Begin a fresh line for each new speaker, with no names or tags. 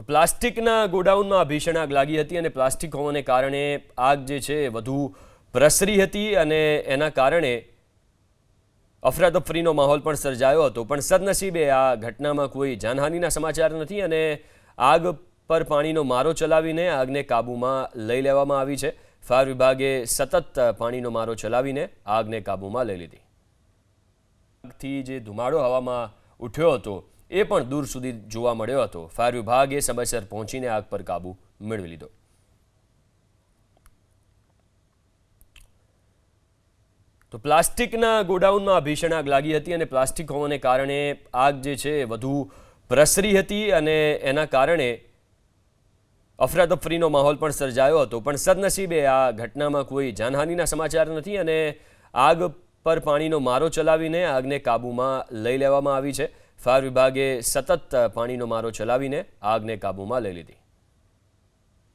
તો પ્લાસ્ટિકના ગોડાઉનમાં ભીષણ આગ લાગી હતી અને પ્લાસ્ટિક હોવાને કારણે આગ જે છે વધુ પ્રસરી હતી અને એના કારણે અફરાતફરીનો માહોલ પણ સર્જાયો હતો, પણ સદનસીબે આ ઘટનામાં કોઈ જાનહાનિના સમાચાર નથી અને આગ પર પાણીનો મારો ચલાવીને આગને કાબૂમાં લઈ લેવામાં આવી છે। ફાયર વિભાગે સતત પાણીનો મારો ચલાવીને આગને કાબૂમાં લઈ લીધી। આગથી જે ધુમાડો હવામાં ઉઠ્યો હતો એ પણ દૂર સુધી જોવા મળ્યો હતો। ફાયર વિભાગે સમયસર પહોંચીને આગ પર કાબૂ મેળવી લીધો। તો પ્લાસ્ટિકના ગોડાઉનમાં ભીષણ આગ લાગી હતી અને પ્લાસ્ટિક હોવાને કારણે આગ જે છે વધુ પ્રસરી હતી અને એના કારણે અફરાતફરીનો માહોલ પણ સર્જાયો હતો, પણ સદનસીબે આ ઘટનામાં કોઈ જાનહાનિના સમાચાર નથી અને આગ પર પાણીનો મારો ચલાવીને આગને કાબૂમાં લઈ લેવામાં આવી છે। ફાયર વિભાગે સતત પાણીનો મારો ચલાવીને આગને કાબૂમાં લઈ લીધી।